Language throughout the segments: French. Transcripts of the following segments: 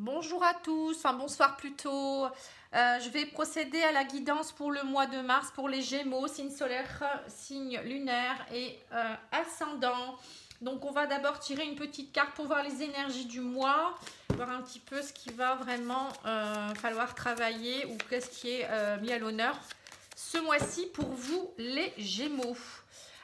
Bonjour à tous, enfin bonsoir plutôt. Je vais procéder à la guidance pour le mois de mars pour les Gémeaux, signe solaire, signe lunaire et ascendant. Donc on va d'abord tirer une petite carte pour voir les énergies du mois, voir un petit peu ce qui va vraiment falloir travailler ou qu'est-ce qui est mis à l'honneur ce mois-ci pour vous les Gémeaux.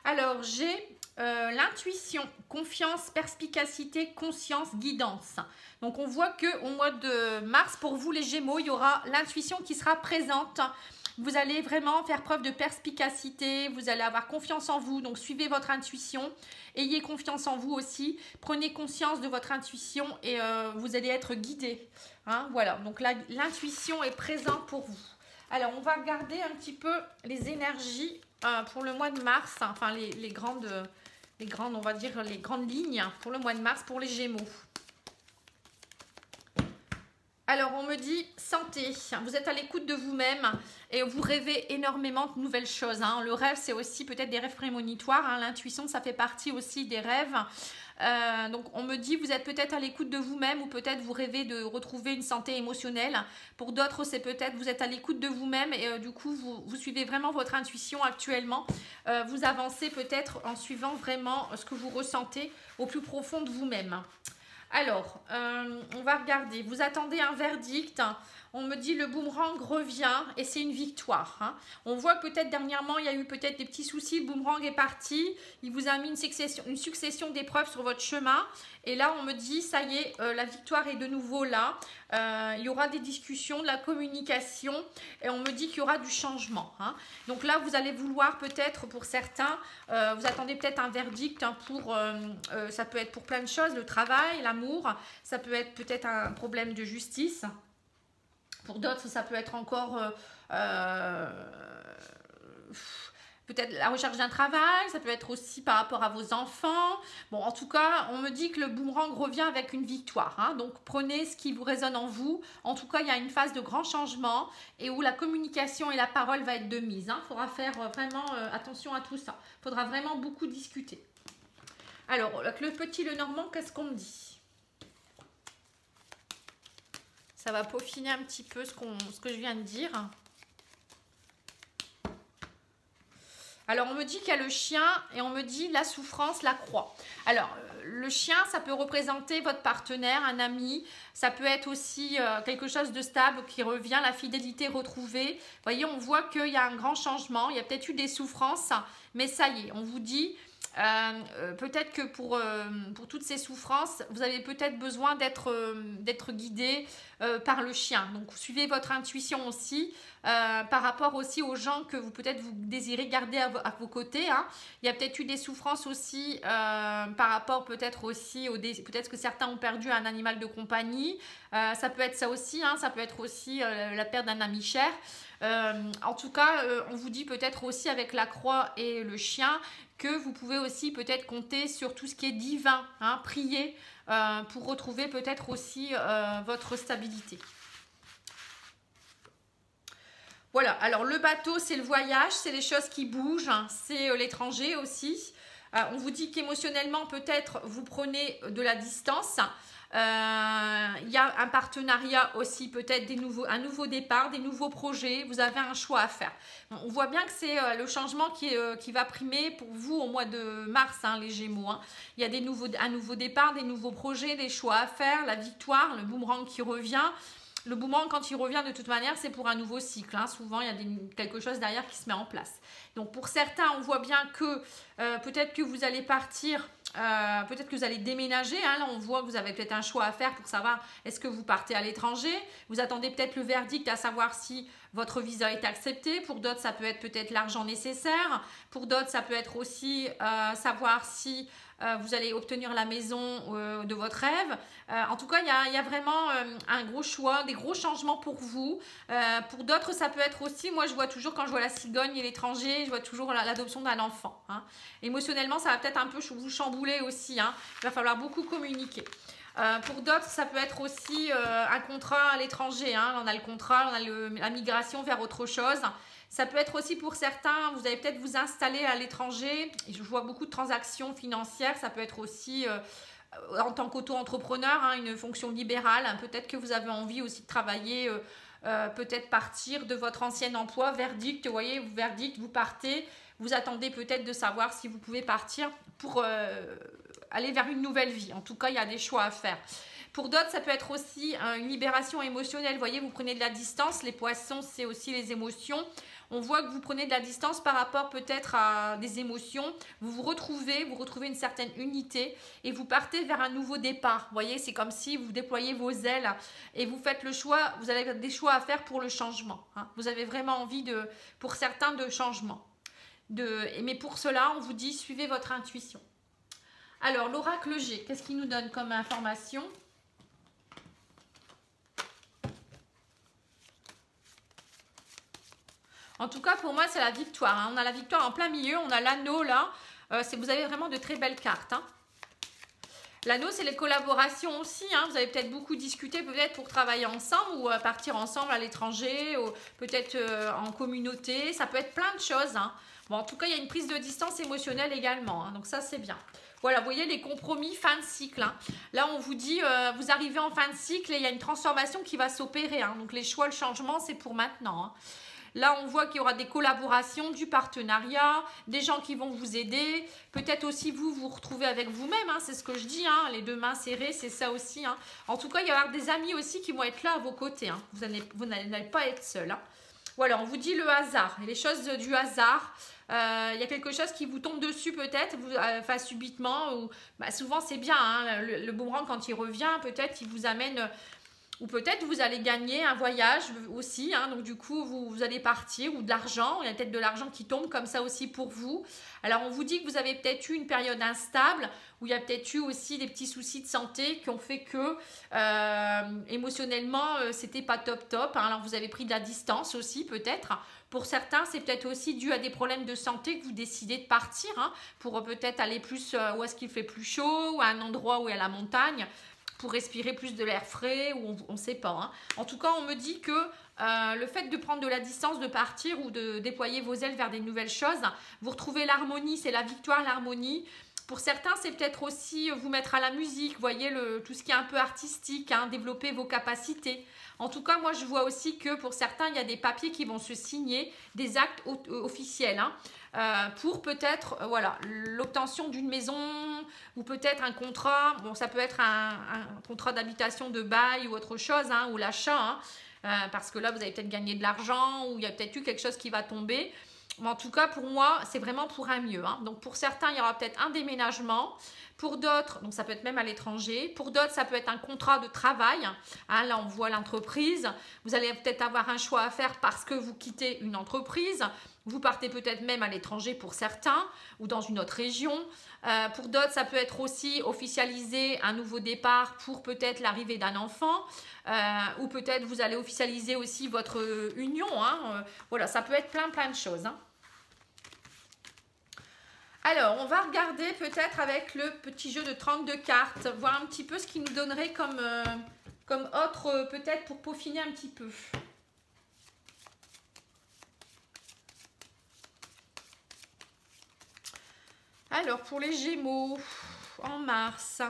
Alors j'ai l'intuition, confiance, perspicacité, conscience, guidance. Donc on voit qu'au mois de mars, pour vous les Gémeaux, il y aura l'intuition qui sera présente. Vous allez vraiment faire preuve de perspicacité, vous allez avoir confiance en vous, donc suivez votre intuition, ayez confiance en vous aussi, prenez conscience de votre intuition et vous allez être guidé. Hein, voilà, donc l'intuition est présente pour vous. Alors on va regarder un petit peu les énergies pour le mois de mars, enfin les grandes, on va dire les grandes lignes pour le mois de mars pour les Gémeaux. Alors, on me dit santé, vous êtes à l'écoute de vous-même et vous rêvez énormément de nouvelles choses. Hein. Le rêve, c'est aussi peut-être des rêves prémonitoires. Hein. L'intuition, ça fait partie aussi des rêves. Donc, on me dit vous êtes peut-être à l'écoute de vous-même ou peut-être vous rêvez de retrouver une santé émotionnelle. Pour d'autres, c'est peut-être vous êtes à l'écoute de vous-même et du coup, vous suivez vraiment votre intuition actuellement. Vous avancez peut-être en suivant vraiment ce que vous ressentez au plus profond de vous-même. Alors, on va regarder. Vous attendez un verdict. On me dit le boomerang revient et c'est une victoire. Hein. On voit que peut-être dernièrement, il y a eu peut-être des petits soucis. Le boomerang est parti. Il vous a mis une succession d'épreuves sur votre chemin. Et là, on me dit, ça y est, la victoire est de nouveau là. Il y aura des discussions, de la communication. Et on me dit qu'il y aura du changement. Hein. Donc là, vous allez vouloir peut-être, pour certains, vous attendez peut-être un verdict hein, pour, ça peut être pour plein de choses, le travail, l'amour. Ça peut être peut-être un problème de justice. Pour d'autres, ça peut être encore peut-être la recherche d'un travail, ça peut être aussi par rapport à vos enfants. Bon, en tout cas, on me dit que le boomerang revient avec une victoire. Hein, donc, prenez ce qui vous résonne en vous. En tout cas, il y a une phase de grand changement et où la communication et la parole va être de mise. Il faudra faire vraiment attention à tout ça. Il faudra vraiment beaucoup discuter. Alors, le petit Lenormand, qu'est-ce qu'on me dit ? Ça va peaufiner un petit peu ce que je viens de dire. Alors, on me dit qu'il y a le chien et on me dit la souffrance, la croix. Alors, le chien, ça peut représenter votre partenaire, un ami. Ça peut être aussi quelque chose de stable qui revient, la fidélité retrouvée. Vous voyez, on voit qu'il y a un grand changement. Il y a peut-être eu des souffrances, mais ça y est, on vous dit... peut-être que pour toutes ces souffrances, vous avez peut-être besoin d'être guidé par le chien. Donc, suivez votre intuition aussi par rapport aussi aux gens que peut-être vous désirez garder à vos côtés. Hein. Il y a peut-être eu des souffrances aussi par rapport peut-être aussi, peut-être que certains ont perdu un animal de compagnie. Ça peut être ça aussi, hein. Ça peut être aussi la perte d'un ami cher. En tout cas, on vous dit peut-être aussi avec la croix et le chien que vous pouvez aussi peut-être compter sur tout ce qui est divin, hein, prier pour retrouver peut-être aussi votre stabilité. Voilà, alors le bateau, c'est le voyage, c'est les choses qui bougent, hein, c'est l'étranger aussi. On vous dit qu'émotionnellement, peut-être, vous prenez de la distance. Il y a un partenariat aussi, peut-être un nouveau départ, des nouveaux projets. Vous avez un choix à faire. On voit bien que c'est le changement qui va primer pour vous au mois de mars, hein, les Gémeaux. Hein. Il y a un nouveau départ, des nouveaux projets, des choix à faire, la victoire, le boomerang qui revient. Le boomerang, quand il revient, de toute manière, c'est pour un nouveau cycle. Hein. Souvent, il y a quelque chose derrière qui se met en place. Donc, pour certains, on voit bien que peut-être que vous allez partir, peut-être que vous allez déménager. Hein. Là, on voit que vous avez peut-être un choix à faire pour savoir est-ce que vous partez à l'étranger. Vous attendez peut-être le verdict à savoir si votre visa est accepté. Pour d'autres, ça peut être peut-être l'argent nécessaire. Pour d'autres, ça peut être aussi savoir si... vous allez obtenir la maison de votre rêve. En tout cas, il y a vraiment un gros choix, des gros changements pour vous. Pour d'autres, ça peut être aussi, moi je vois toujours quand je vois la cigogne et l'étranger, je vois toujours l'adoption d'un enfant. Hein. Émotionnellement, ça va peut-être un peu vous chambouler aussi. Hein. Il va falloir beaucoup communiquer. Pour d'autres, ça peut être aussi un contrat à l'étranger. Hein. On a le contrat, on a la migration vers autre chose. Ça peut être aussi pour certains, vous allez peut-être vous installer à l'étranger. Je vois beaucoup de transactions financières. Ça peut être aussi en tant qu'auto-entrepreneur, hein, une fonction libérale. Hein, peut-être que vous avez envie aussi de travailler, peut-être partir de votre ancien emploi, verdict, vous voyez, verdict, vous partez, vous attendez peut-être de savoir si vous pouvez partir pour aller vers une nouvelle vie. En tout cas, il y a des choix à faire. Pour d'autres, ça peut être aussi une libération émotionnelle. Vous voyez, vous prenez de la distance. Les poissons, c'est aussi les émotions. On voit que vous prenez de la distance par rapport peut-être à des émotions. Vous retrouvez une certaine unité et vous partez vers un nouveau départ. Vous voyez, c'est comme si vous déployez vos ailes et vous faites le choix. Vous avez des choix à faire pour le changement. Hein. Vous avez vraiment envie, pour certains, de changement. Mais pour cela, on vous dit, suivez votre intuition. Alors, l'oracle G, qu'est-ce qu'il nous donne comme information ? En tout cas, pour moi, c'est la victoire. Hein. On a la victoire en plein milieu. On a l'anneau là. Vous avez vraiment de très belles cartes. Hein. L'anneau, c'est les collaborations aussi. Hein. Vous avez peut-être beaucoup discuté, peut-être pour travailler ensemble ou partir ensemble à l'étranger, ou peut-être en communauté. Ça peut être plein de choses. Hein. Bon, en tout cas, il y a une prise de distance émotionnelle également. Hein. Donc ça, c'est bien. Voilà, vous voyez les compromis, fin de cycle. Hein. Là, on vous dit, vous arrivez en fin de cycle et il y a une transformation qui va s'opérer. Hein. Donc les choix, le changement, c'est pour maintenant. Hein. Là, on voit qu'il y aura des collaborations, du partenariat, des gens qui vont vous aider. Peut-être aussi vous retrouvez avec vous-même, hein, c'est ce que je dis, hein, les deux mains serrées, c'est ça aussi. Hein. En tout cas, il y aura des amis aussi qui vont être là à vos côtés. Hein. Vous n'allez pas être seul. Hein. Voilà, on vous dit le hasard, les choses du hasard. Il y a quelque chose qui vous tombe dessus peut-être, subitement. Ou, souvent, c'est bien, hein, le boomerang, quand il revient, peut-être il vous amène... Ou peut-être vous allez gagner un voyage aussi, hein, donc du coup vous allez partir, ou de l'argent, il y a peut-être de l'argent qui tombe comme ça aussi pour vous. Alors on vous dit que vous avez peut-être eu une période instable, où il y a peut-être eu aussi des petits soucis de santé qui ont fait que émotionnellement c'était pas top. Hein. Alors vous avez pris de la distance aussi peut-être. Pour certains, c'est peut-être aussi dû à des problèmes de santé que vous décidez de partir, hein, pour peut-être aller plus où est-ce qu'il fait plus chaud, ou à un endroit où il y a la montagne, pour respirer plus de l'air frais, ou on ne sait pas. Hein. En tout cas, on me dit que le fait de prendre de la distance, de partir ou de déployer vos ailes vers des nouvelles choses, vous retrouvez l'harmonie, c'est la victoire, l'harmonie. Pour certains, c'est peut-être aussi vous mettre à la musique, voyez, tout ce qui est un peu artistique, hein, développer vos capacités. En tout cas, moi, je vois aussi que pour certains, il y a des papiers qui vont se signer, des actes officiels, hein, pour peut-être l'obtention d'une maison ou peut-être un contrat. Bon, ça peut être un contrat d'habitation, de bail ou autre chose, hein, ou l'achat, hein, parce que là, vous avez peut-être gagné de l'argent ou il y a peut-être eu quelque chose qui va tomber. Mais en tout cas, pour moi, c'est vraiment pour un mieux. Hein. Donc, pour certains, il y aura peut-être un déménagement. Pour d'autres, donc ça peut être même à l'étranger. Pour d'autres, ça peut être un contrat de travail. Hein, là, on voit l'entreprise. Vous allez peut-être avoir un choix à faire parce que vous quittez une entreprise. Vous partez peut-être même à l'étranger pour certains ou dans une autre région. Pour d'autres, ça peut être aussi officialiser un nouveau départ pour peut-être l'arrivée d'un enfant. Ou peut-être vous allez officialiser aussi votre union. Hein. Voilà, ça peut être plein de choses. Hein. Alors, on va regarder peut-être avec le petit jeu de 32 cartes, voir un petit peu ce qu'il nous donnerait comme autre, peut-être pour peaufiner un petit peu. Alors, pour les Gémeaux, en mars.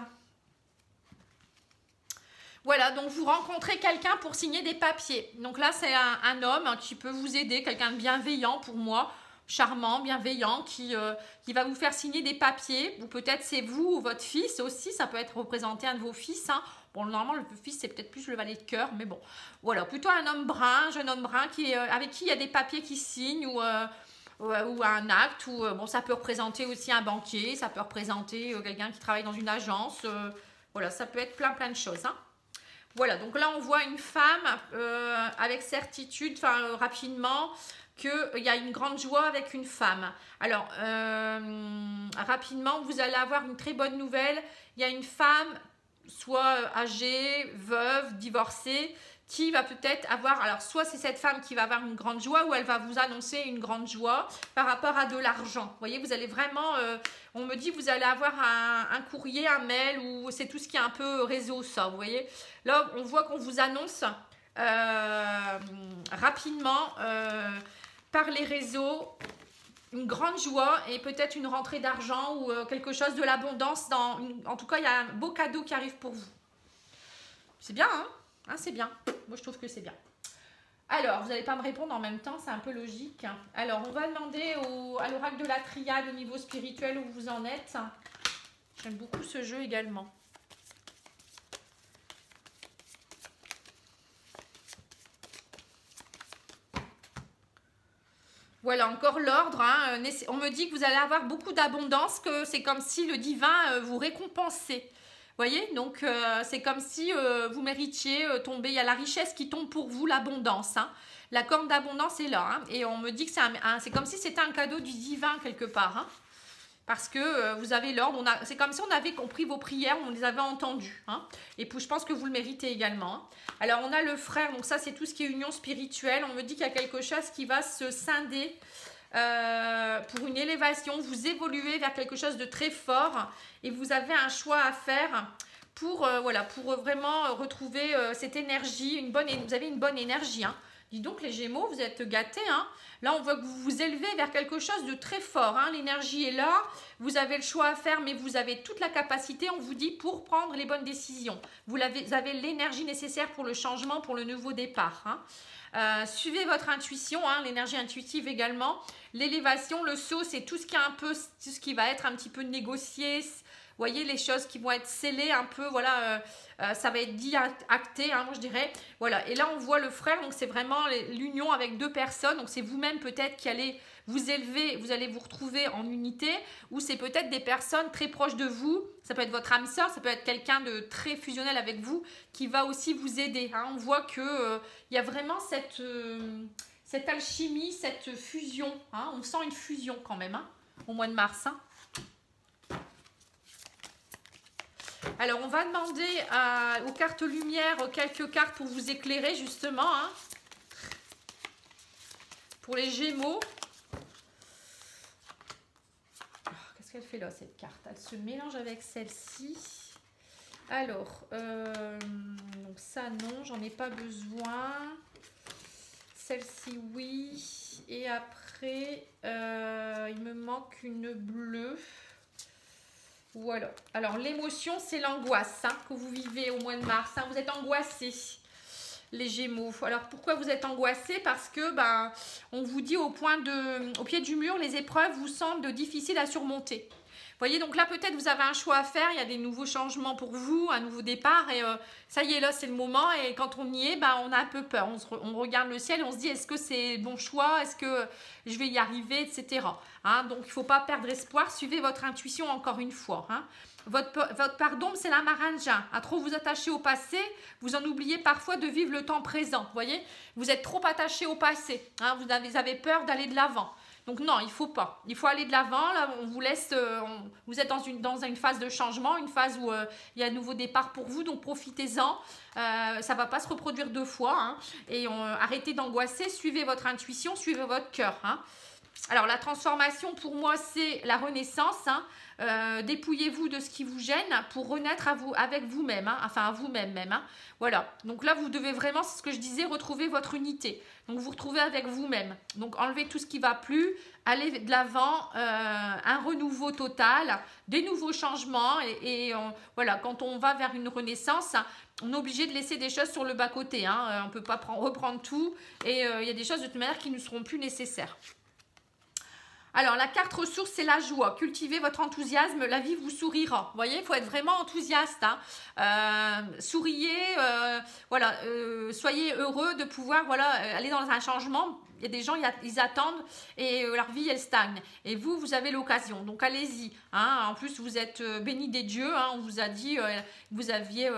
Voilà, donc vous rencontrez quelqu'un pour signer des papiers. Donc là, c'est un homme, hein, qui peut vous aider, quelqu'un de bienveillant pour moi. Charmant, bienveillant, qui va vous faire signer des papiers, ou peut-être c'est vous ou votre fils aussi, ça peut être représenté un de vos fils. Hein. Bon, normalement, le fils, c'est peut-être plus le valet de cœur, mais bon. Voilà, plutôt un homme brun, un jeune homme brun avec qui il y a des papiers qui signent, ou un acte, ou bon, ça peut représenter aussi un banquier, ça peut représenter quelqu'un qui travaille dans une agence. Voilà, ça peut être plein de choses. Hein. Voilà, donc là, on voit une femme avec certitude, rapidement, qu'il y a une grande joie avec une femme. Alors, rapidement, vous allez avoir une très bonne nouvelle. Il y a une femme, soit âgée, veuve, divorcée, qui va peut-être avoir... Alors, soit c'est cette femme qui va avoir une grande joie, ou elle va vous annoncer une grande joie par rapport à de l'argent. Vous voyez, vous allez vraiment... on me dit que vous allez avoir un courrier, un mail, ou c'est tout ce qui est un peu réseau, ça, vous voyez. Là, on voit qu'on vous annonce rapidement... par les réseaux, une grande joie et peut-être une rentrée d'argent ou quelque chose de l'abondance. En tout cas, il y a un beau cadeau qui arrive pour vous. C'est bien, hein, c'est bien. Moi, je trouve que c'est bien. Alors, vous n'allez pas me répondre en même temps, c'est un peu logique. Alors, on va demander à l'oracle de la triade au niveau spirituel où vous en êtes. J'aime beaucoup ce jeu également. Voilà, encore l'ordre. Hein. On me dit que vous allez avoir beaucoup d'abondance, que c'est comme si le divin vous récompensait. Vous voyez, donc c'est comme si vous méritiez tomber. Il y a la richesse qui tombe pour vous, l'abondance. Hein. La corne d'abondance est là. Hein. Et on me dit que c'est comme si c'était un cadeau du divin quelque part. Hein. Parce que vous avez l'ordre. C'est comme si on avait compris vos prières, on les avait entendues. Hein. Et puis je pense que vous le méritez également. Hein. Alors on a le frère, donc ça c'est tout ce qui est union spirituelle. On me dit qu'il y a quelque chose qui va se scinder pour une élévation. Vous évoluez vers quelque chose de très fort et vous avez un choix à faire pour, pour vraiment retrouver cette énergie. Vous avez une bonne énergie. Hein. Dis donc les Gémeaux, vous êtes gâtés. Hein. Là, on voit que vous vous élevez vers quelque chose de très fort. Hein. L'énergie est là. Vous avez le choix à faire, mais vous avez toute la capacité, on vous dit, pour prendre les bonnes décisions. Vous avez l'énergie nécessaire pour le changement, pour le nouveau départ. Hein. Suivez votre intuition, hein, l'énergie intuitive également. L'élévation, le saut, c'est tout ce qui va être un petit peu négocié. Vous voyez, les choses qui vont être scellées un peu, voilà, ça va être dit, acté, hein, moi je dirais. Voilà, et là on voit le frère, donc c'est vraiment l'union avec deux personnes. Donc c'est vous-même peut-être qui allez vous élever, vous allez vous retrouver en unité, ou c'est peut-être des personnes très proches de vous. Ça peut être votre âme sœur, ça peut être quelqu'un de très fusionnel avec vous qui va aussi vous aider. Hein. On voit que y a vraiment cette alchimie, cette fusion. Hein. On sent une fusion quand même hein, au mois de mars. Hein. Alors, on va demander aux cartes lumière quelques cartes pour vous éclairer, justement. Hein, pour les Gémeaux. Oh, qu'est-ce qu'elle fait là, cette carte? Elle se mélange avec celle-ci. Alors, donc ça, non, j'en ai pas besoin. Celle-ci, oui. Et après, il me manque une bleue. Voilà. Alors, l'émotion, c'est l'angoisse hein, que vous vivez au mois de mars. Hein. Vous êtes angoissés, les Gémeaux. Alors, pourquoi vous êtes angoissés? Parce que, on vous dit au pied du mur, les épreuves vous semblent difficiles à surmonter. Vous voyez, donc là, peut-être vous avez un choix à faire. Il y a des nouveaux changements pour vous, un nouveau départ. Et ça y est, là, c'est le moment. Et quand on y est, on a un peu peur. On regarde le ciel et on se dit, est-ce que c'est le bon choix? Est-ce que je vais y arriver, etc. Hein, donc, il ne faut pas perdre espoir. Suivez votre intuition encore une fois. Hein. Votre pardon, c'est la maranja. À trop vous attacher au passé, vous en oubliez parfois de vivre le temps présent. Vous voyez, vous êtes trop attaché au passé. Hein, vous avez peur d'aller de l'avant. Donc non, il ne faut pas. Il faut aller de l'avant. Là, on vous laisse. Vous êtes dans une phase de changement, une phase où il y a un nouveau départ pour vous. Donc profitez-en. Ça ne va pas se reproduire deux fois. Hein, et arrêtez d'angoisser. Suivez votre intuition, suivez votre cœur. Hein. Alors la transformation pour moi c'est la renaissance. Hein. Dépouillez-vous de ce qui vous gêne pour renaître avec vous-même, hein, enfin à vous-même même. Hein. Voilà, donc là vous devez vraiment, c'est ce que je disais, retrouver votre unité. Donc vous retrouvez avec vous-même. Donc enlevez tout ce qui ne va plus, allez de l'avant, un renouveau total, des nouveaux changements. Voilà, quand on va vers une renaissance, on est obligé de laisser des choses sur le bas-côté. Hein. On ne peut pas reprendre tout et il y a des choses de toute manière qui ne seront plus nécessaires. Alors, la carte ressource, c'est la joie. Cultivez votre enthousiasme, la vie vous sourira. Vous voyez, il faut être vraiment enthousiaste. Hein. Souriez, voilà, soyez heureux de pouvoir aller dans un changement. Il y a des gens, ils attendent et leur vie, elle stagne. Et vous avez l'occasion. Donc, allez-y. Hein. En plus, vous êtes bénis des dieux. Hein. On vous a dit, vous aviez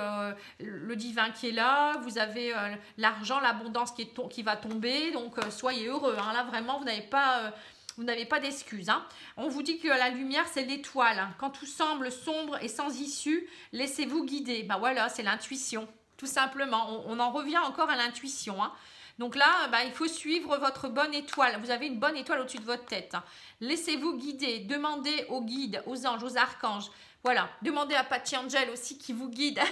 le divin qui est là. Vous avez l'argent, l'abondance qui va tomber. Donc, soyez heureux. Hein. Là, vraiment, vous n'avez pas... Vous n'avez pas d'excuses. Hein. On vous dit que la lumière, c'est l'étoile. Hein. Quand tout semble sombre et sans issue, laissez-vous guider. Voilà, c'est l'intuition, tout simplement. On en revient encore à l'intuition. Hein. Donc là, il faut suivre votre bonne étoile. Vous avez une bonne étoile au-dessus de votre tête. Hein. Laissez-vous guider. Demandez aux guides, aux anges, aux archanges. Voilà. Demandez à Patty Angel aussi qui vous guide.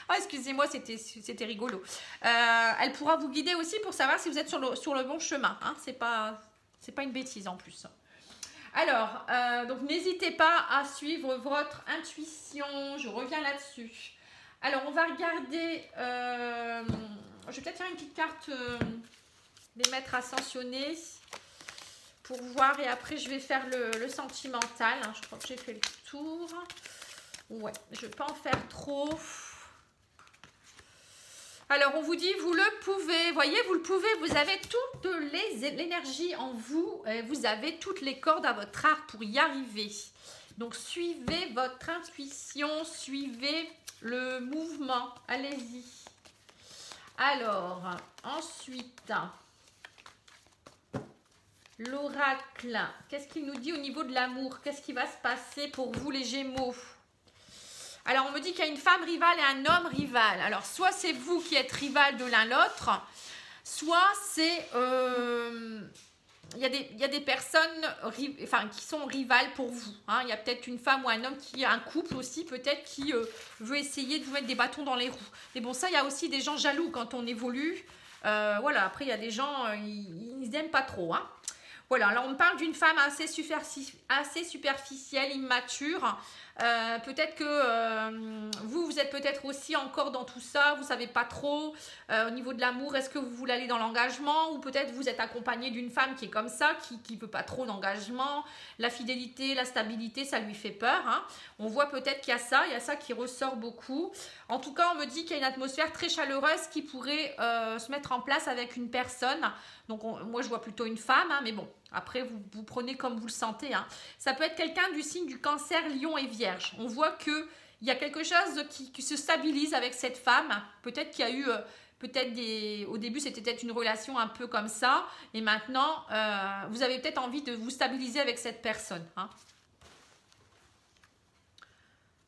Oh, excusez-moi, c'était rigolo. Elle pourra vous guider aussi pour savoir si vous êtes sur le bon chemin. Hein. C'est pas une bêtise en plus. Alors, donc n'hésitez pas à suivre votre intuition. Je reviens là-dessus. Alors, on va regarder. Je vais peut-être faire une petite carte des maîtres ascensionnés pour voir. Et après, je vais faire le sentimental. Je crois que j'ai fait le tour. Ouais, je ne vais pas en faire trop. Alors, on vous dit, vous le pouvez. Voyez, vous le pouvez. Vous avez toute l'énergie en vous. Vous avez toutes les cordes à votre arc pour y arriver. Donc, suivez votre intuition. Suivez le mouvement. Allez-y. Alors, ensuite, l'oracle. Qu'est-ce qu'il nous dit au niveau de l'amour? Qu'est-ce qui va se passer pour vous, les Gémeaux? Alors, on me dit qu'il y a une femme rivale et un homme rival. Alors, soit c'est vous qui êtes rival de l'un l'autre, soit c'est... il y a des personnes qui sont rivales pour vous. Hein. Il y a peut-être une femme ou un homme qui a un couple aussi, peut-être, qui veut essayer de vous mettre des bâtons dans les roues. Mais bon, ça, il y a aussi des gens jaloux quand on évolue. Voilà, après, il y a des gens, ils n'aiment pas trop. Hein. Voilà, alors on parle d'une femme assez superficielle, immature. Peut-être que vous êtes peut-être aussi encore dans tout ça, vous ne savez pas trop au niveau de l'amour, est-ce que vous voulez aller dans l'engagement ou peut-être vous êtes accompagné d'une femme qui est comme ça, qui ne veut pas trop d'engagement, la fidélité, la stabilité, ça lui fait peur. Hein. On voit peut-être qu'il y a ça qui ressort beaucoup. En tout cas, on me dit qu'il y a une atmosphère très chaleureuse qui pourrait se mettre en place avec une personne. Donc moi je vois plutôt une femme, hein, mais bon, après vous prenez comme vous le sentez. Hein. Ça peut être quelqu'un du signe du Cancer, Lion et Vierge. On voit qu'il y a quelque chose qui se stabilise avec cette femme. Peut-être qu'il y a eu, au début c'était peut-être une relation un peu comme ça. Et maintenant, vous avez peut-être envie de vous stabiliser avec cette personne. Hein.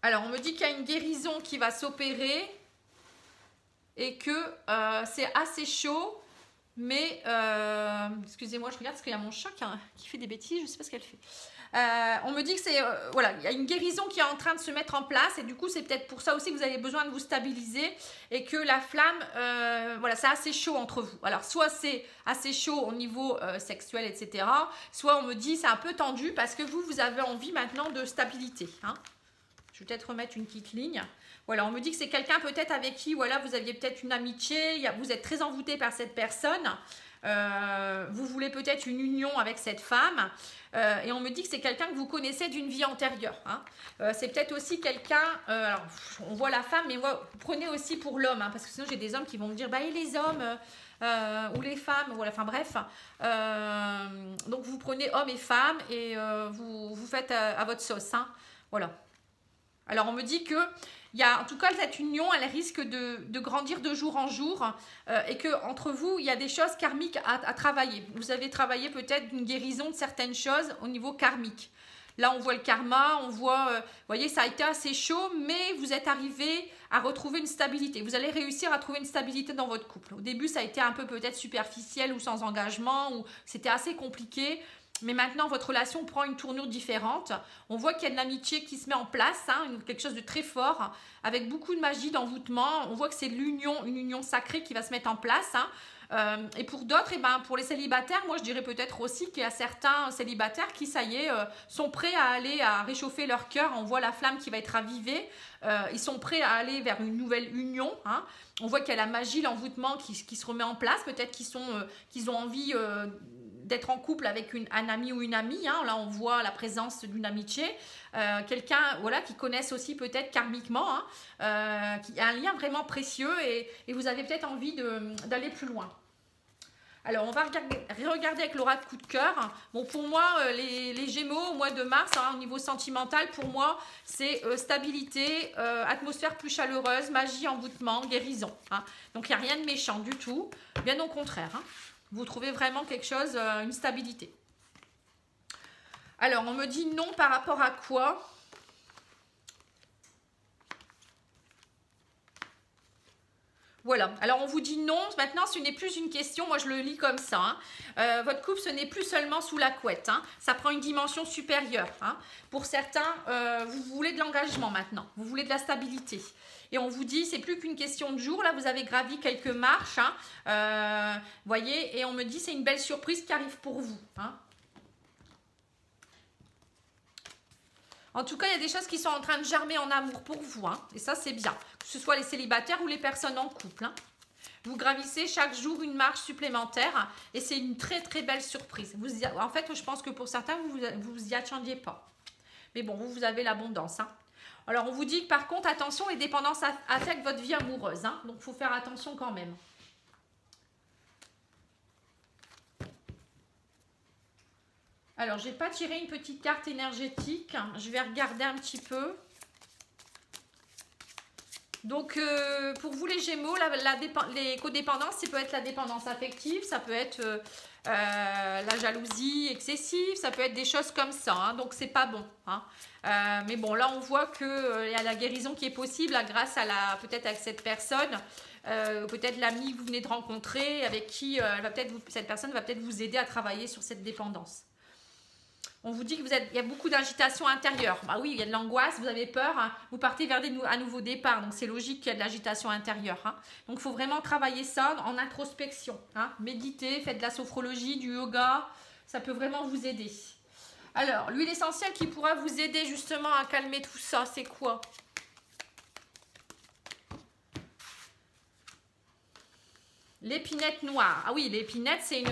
Alors on me dit qu'il y a une guérison qui va s'opérer. Et que c'est assez chaud. Mais, excusez-moi, je regarde parce qu'il y a mon chat qui fait des bêtises, je ne sais pas ce qu'elle fait. On me dit que c'est, voilà, il y a une guérison qui est en train de se mettre en place et du coup, c'est peut-être pour ça aussi que vous avez besoin de vous stabiliser et que la flamme, voilà, c'est assez chaud entre vous. Alors, soit c'est assez chaud au niveau sexuel, etc. Soit on me dit c'est un peu tendu parce que vous avez envie maintenant de stabilité. Hein. Je vais peut-être remettre une petite ligne. Voilà, on me dit que c'est quelqu'un peut-être avec qui, voilà, vous aviez peut-être une amitié, vous êtes très envoûté par cette personne, vous voulez peut-être une union avec cette femme, et on me dit que c'est quelqu'un que vous connaissez d'une vie antérieure. Hein. C'est peut-être aussi quelqu'un, alors on voit la femme, mais moi, prenez aussi pour l'homme, hein, parce que sinon j'ai des hommes qui vont me dire, bah et les hommes ou les femmes, voilà, enfin bref. Donc vous prenez homme et femme et vous faites à votre sauce. Hein. Voilà. Alors on me dit que en tout cas cette union elle risque de grandir de jour en jour et que entre vous il y a des choses karmiques à travailler. Vous avez travaillé peut-être une guérison de certaines choses au niveau karmique. Là on voit le karma, on voit, vous voyez ça a été assez chaud mais vous êtes arrivé à retrouver une stabilité. Vous allez réussir à trouver une stabilité dans votre couple. Au début ça a été un peu peut-être superficiel ou sans engagement ou c'était assez compliqué. Mais maintenant, votre relation prend une tournure différente. On voit qu'il y a de l'amitié qui se met en place, hein, quelque chose de très fort, avec beaucoup de magie, d'envoûtement. On voit que c'est l'union, une union sacrée qui va se mettre en place. Hein. Et pour d'autres, pour les célibataires, moi je dirais peut-être aussi qu'il y a certains célibataires qui, ça y est, sont prêts à aller à réchauffer leur cœur. On voit la flamme qui va être ravivée. Ils sont prêts à aller vers une nouvelle union. Hein. On voit qu'il y a la magie, l'envoûtement qui se remet en place. Peut-être qu'ils ont envie... d'être en couple avec un ami ou une amie, hein. Là on voit la présence d'une amitié, quelqu'un voilà, qui connaissent aussi peut-être karmiquement, hein, qui a un lien vraiment précieux et vous avez peut-être envie d'aller plus loin. Alors on va regarder avec l'oracle coup de cœur. Bon pour moi les Gémeaux au mois de mars, hein, au niveau sentimental, pour moi c'est stabilité, atmosphère plus chaleureuse, magie, envoûtement, guérison. Hein. Donc il n'y a rien de méchant du tout, bien au contraire. Hein. Vous trouvez vraiment quelque chose, une stabilité. Alors, on me dit non par rapport à quoi? Voilà, alors on vous dit non, maintenant ce n'est plus une question, moi je le lis comme ça. Hein. Votre couple, ce n'est plus seulement sous la couette, hein. Ça prend une dimension supérieure. Hein. Pour certains, vous voulez de l'engagement maintenant, vous voulez de la stabilité. Et on vous dit, c'est plus qu'une question de jour, là vous avez gravi quelques marches, hein. Voyez, et on me dit, c'est une belle surprise qui arrive pour vous. Hein. En tout cas, il y a des choses qui sont en train de germer en amour pour vous. Hein, et ça, c'est bien. Que ce soit les célibataires ou les personnes en couple. Hein. Vous gravissez chaque jour une marche supplémentaire. Et c'est une très, très belle surprise. En fait, je pense que pour certains, vous vous y attendiez pas. Mais bon, vous avez l'abondance. Hein. Alors, on vous dit que par contre, attention, les dépendances affectent votre vie amoureuse. Hein, donc, il faut faire attention quand même. Alors, je n'ai pas tiré une petite carte énergétique. Je vais regarder un petit peu. Donc, pour vous les Gémeaux, les codépendances, ça peut être la dépendance affective, ça peut être la jalousie excessive, ça peut être des choses comme ça. Hein, donc, c'est pas bon. Hein. Mais bon, là, on voit qu'il y a la guérison qui est possible là, grâce à peut-être à cette personne. Peut-être l'ami que vous venez de rencontrer, avec qui cette personne va peut-être vous aider à travailler sur cette dépendance. On vous dit qu'il y a beaucoup d'agitation intérieure. Bah oui, il y a de l'angoisse, vous avez peur, hein. Vous partez vers un nouveau départ. Donc, c'est logique qu'il y a de l'agitation intérieure. Hein. Donc, il faut vraiment travailler ça en introspection. Hein. Méditez, faites de la sophrologie, du yoga. Ça peut vraiment vous aider. Alors, l'huile essentielle qui pourra vous aider justement à calmer tout ça, c'est quoi? L'épinette noire. Ah oui, l'épinette, c'est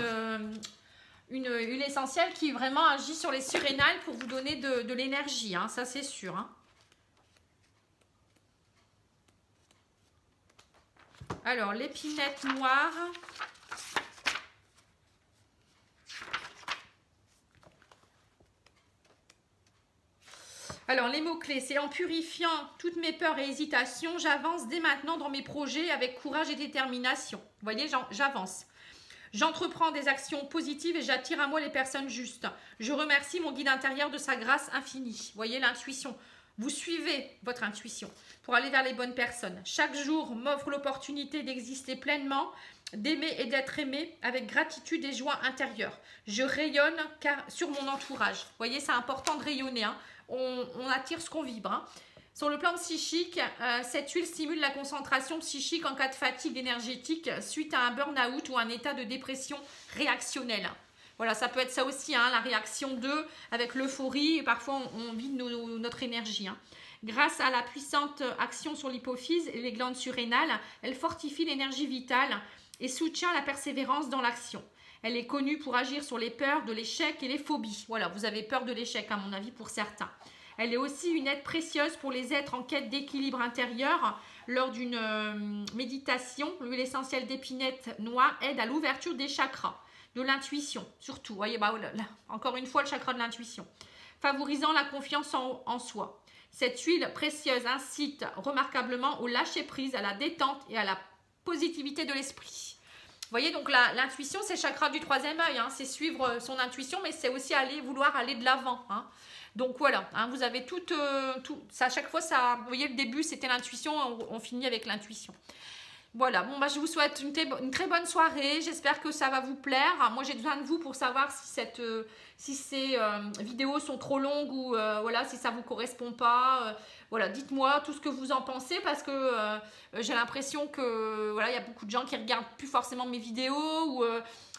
une huile essentielle qui vraiment agit sur les surrénales pour vous donner de l'énergie, hein, ça c'est sûr. Hein. Alors, l'épinette noire. Alors, les mots-clés, c'est en purifiant toutes mes peurs et hésitations, j'avance dès maintenant dans mes projets avec courage et détermination. Vous voyez, j'avance. J'entreprends des actions positives et j'attire à moi les personnes justes. Je remercie mon guide intérieur de sa grâce infinie. Vous voyez l'intuition. Vous suivez votre intuition pour aller vers les bonnes personnes. Chaque jour m'offre l'opportunité d'exister pleinement, d'aimer et d'être aimé avec gratitude et joie intérieure. Je rayonne sur mon entourage. Vous voyez, c'est important de rayonner. Hein. On attire ce qu'on vibre. Hein. Sur le plan psychique, cette huile stimule la concentration psychique en cas de fatigue énergétique suite à un burn-out ou un état de dépression réactionnelle. Voilà, ça peut être ça aussi, hein, la réaction 2 avec l'euphorie. Parfois, on vide notre énergie. Hein. Grâce à la puissante action sur l'hypophyse et les glandes surrénales, elle fortifie l'énergie vitale et soutient la persévérance dans l'action. Elle est connue pour agir sur les peurs de l'échec et les phobies. Voilà, vous avez peur de l'échec, à mon avis, pour certains. Elle est aussi une aide précieuse pour les êtres en quête d'équilibre intérieur. Lors d'une méditation, l'huile essentielle d'épinette noire aide à l'ouverture des chakras, de l'intuition surtout. Vous voyez, là, encore une fois, le chakra de l'intuition. Favorisant la confiance en soi. Cette huile précieuse incite remarquablement au lâcher-prise, à la détente et à la positivité de l'esprit. Vous voyez, donc l'intuition, c'est le chakra du troisième œil. Hein, c'est suivre son intuition, mais c'est aussi vouloir aller de l'avant. Hein. Donc voilà, hein, vous avez tout ça, à chaque fois, ça, vous voyez, le début, c'était l'intuition, on finit avec l'intuition. Voilà, bon, bah, je vous souhaite une très bonne soirée, j'espère que ça va vous plaire. Moi, j'ai besoin de vous pour savoir si ces vidéos sont trop longues ou voilà, si ça ne vous correspond pas. Voilà, dites-moi tout ce que vous en pensez parce que j'ai l'impression que voilà, il y a beaucoup de gens qui ne regardent plus forcément mes vidéos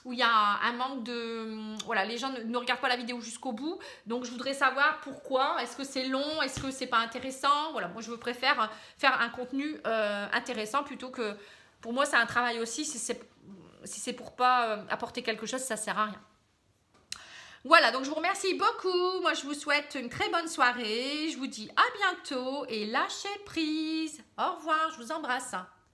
où il y a un manque de... Voilà, les gens ne regardent pas la vidéo jusqu'au bout. Donc, je voudrais savoir pourquoi. Est-ce que c'est long? Est-ce que c'est pas intéressant? Voilà, moi, je préfère faire un contenu intéressant plutôt que... Pour moi, c'est un travail aussi. Si c'est pour pas apporter quelque chose, ça sert à rien. Voilà, donc je vous remercie beaucoup. Moi, je vous souhaite une très bonne soirée. Je vous dis à bientôt et lâchez prise. Au revoir, je vous embrasse.